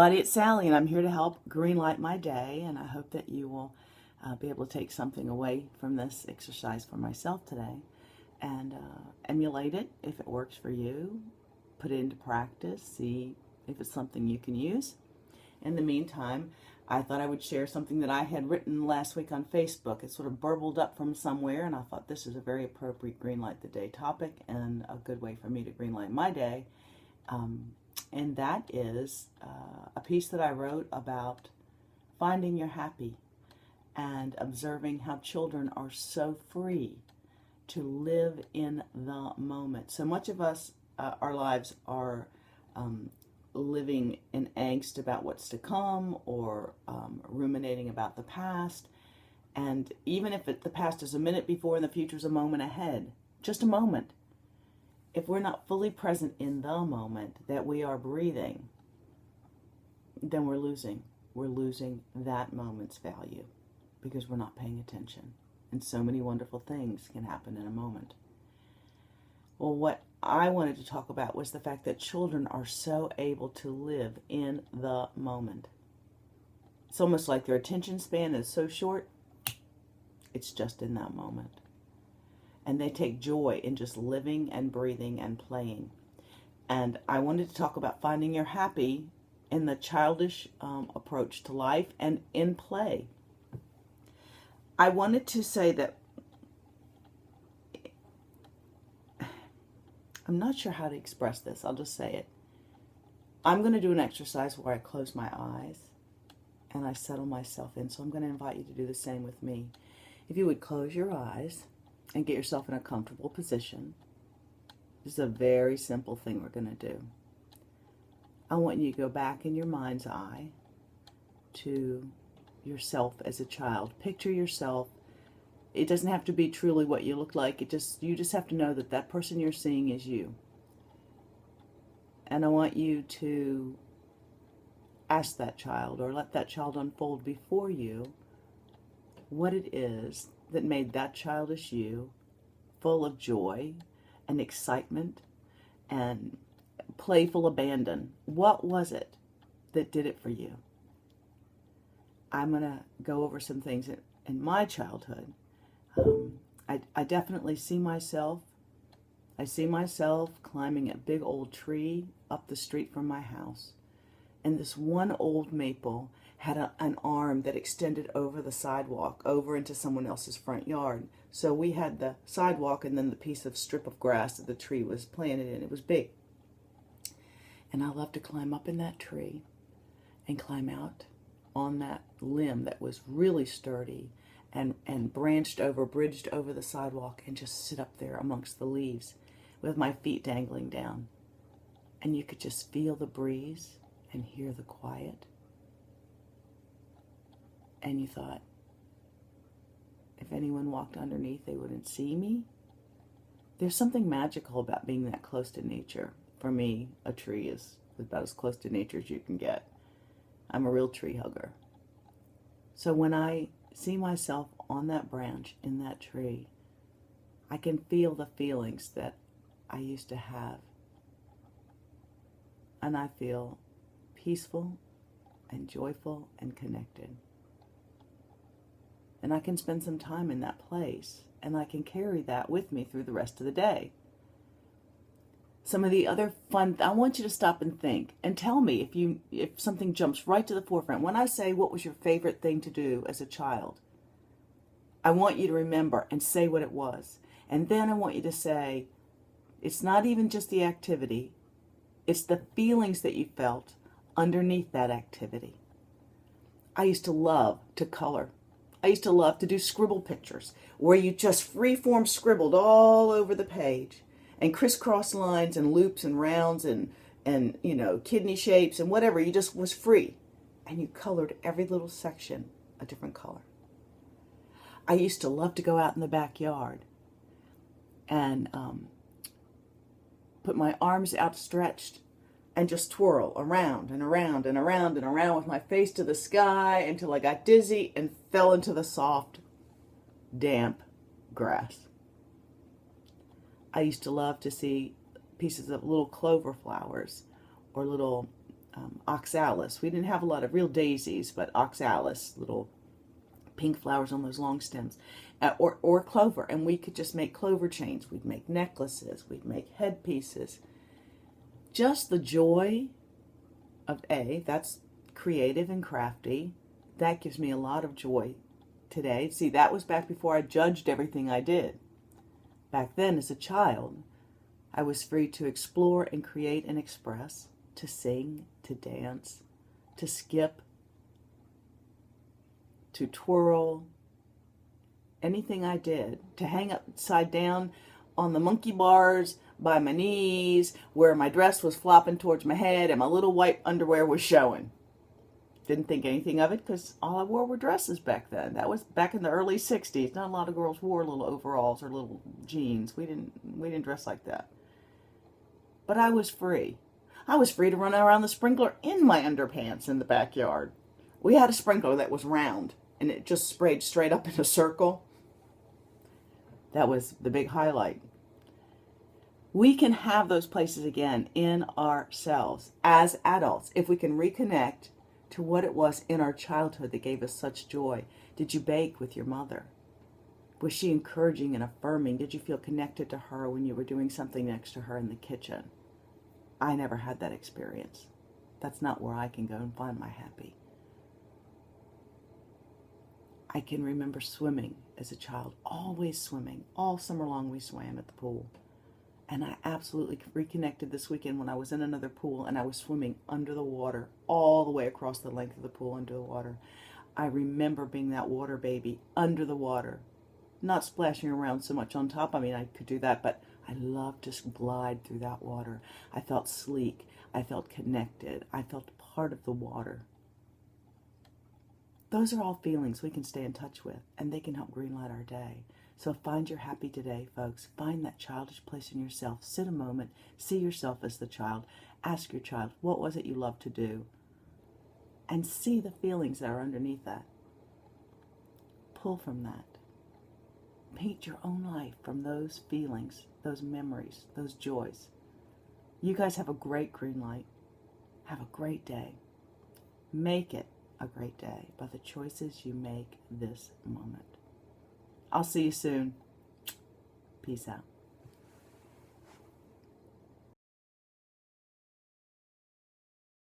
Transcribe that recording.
everybody, it's Sally, and I'm here to help greenlight my day, and I hope that you will be able to take something away from this exercise for myself today and emulate it if it works for you. Put it into practice, see if it's something you can use. In the meantime, I thought I would share something that I had written last week on Facebook. It sort of burbled up from somewhere, and I thought this is a very appropriate Greenlight the Day topic and a good way for me to greenlight my day. And that is a piece that I wrote about finding your happy and observing how children are so free to live in the moment. So much of us, our lives are living in angst about what's to come or ruminating about the past. And even if the past is a minute before and the future is a moment ahead, just a moment, if we're not fully present in the moment that we are breathing, then we're losing. We're losing that moment's value because we're not paying attention. And so many wonderful things can happen in a moment. Well, what I wanted to talk about was the fact that children are so able to live in the moment. It's almost like their attention span is so short, it's just in that moment. And they take joy in just living and breathing and playing. And I wanted to talk about finding your happy in the childish approach to life and in play. I wanted to say that I'm not sure how to express this. I'll just say it. I'm going to do an exercise where I close my eyes and I settle myself in. So I'm going to invite you to do the same with me. If you would close your eyes and get yourself in a comfortable position. This is a very simple thing we're going to do. I want you to go back in your mind's eye to yourself as a child. Picture yourself. It doesn't have to be truly what you look like. You just have to know that that person you're seeing is you. And I want you to ask that child or let that child unfold before you what it is that made that childish you full of joy and excitement and playful abandon. What was it that did it for you? I'm going to go over some things in my childhood. I definitely see myself. I see myself climbing a big old tree up the street from my house. And this one old maple had an arm that extended over the sidewalk, over into someone else's front yard. So we had the sidewalk and then the piece of strip of grass that the tree was planted in. It was big. And I loved to climb up in that tree and climb out on that limb that was really sturdy and bridged over the sidewalk and just sit up there amongst the leaves with my feet dangling down. And you could just feel the breeze and hear the quiet. And you thought, if anyone walked underneath, they wouldn't see me. There's something magical about being that close to nature. For me, a tree is about as close to nature as you can get. I'm a real tree hugger. So when I see myself on that branch in that tree, I can feel the feelings that I used to have. And I feel peaceful and joyful and connected. And I can spend some time in that place, and I can carry that with me through the rest of the day. Some of the other fun, I want you to stop and think and tell me if something jumps right to the forefront. When I say what was your favorite thing to do as a child, I want you to remember and say what it was. And then I want you to say, it's not even just the activity, it's the feelings that you felt underneath that activity. I used to love to color. I used to love to do scribble pictures where you just freeform scribbled all over the page and crisscross lines and loops and rounds and kidney shapes and whatever. You just was free and you colored every little section a different color. I used to love to go out in the backyard and put my arms outstretched and just twirl around and around and around and around with my face to the sky until I got dizzy and fell into the soft, damp grass. I used to love to see pieces of little clover flowers or little oxalis. We didn't have a lot of real daisies, but oxalis, little pink flowers on those long stems, or clover. And we could just make clover chains. We'd make necklaces. We'd make headpieces. Just the joy of that's creative and crafty. That gives me a lot of joy today. See, that was back before I judged everything I did. Back then, as a child, I was free to explore and create and express, to sing, to dance, to skip, to twirl, anything I did, to hang upside down on the monkey bars by my knees, where my dress was flopping towards my head and my little white underwear was showing. Didn't think anything of it because all I wore were dresses back then. That was back in the early 60s. Not a lot of girls wore little overalls or little jeans. We didn't dress like that. But I was free. I was free to run around the sprinkler in my underpants in the backyard. We had a sprinkler that was round and it just sprayed straight up in a circle. That was the big highlight. We can have those places again in ourselves as adults if we can reconnect to what it was in our childhood that gave us such joy. Did you bake with your mother? Was she encouraging and affirming? Did you feel connected to her when you were doing something next to her in the kitchen? I never had that experience. That's not where I can go and find my happy. I can remember swimming as a child, always swimming. All summer long we swam at the pool. And I absolutely reconnected this weekend when I was in another pool and I was swimming under the water, all the way across the length of the pool under the water. I remember being that water baby under the water, not splashing around so much on top. I mean, I could do that, but I loved to glide through that water. I felt sleek. I felt connected. I felt part of the water. Those are all feelings we can stay in touch with, and they can help greenlight our day. So find your happy today, folks. Find that childish place in yourself. Sit a moment. See yourself as the child. Ask your child, what was it you loved to do? And see the feelings that are underneath that. Pull from that. Paint your own life from those feelings, those memories, those joys. You guys have a great green light. Have a great day. Make it a great day by the choices you make this moment. I'll see you soon. Peace out.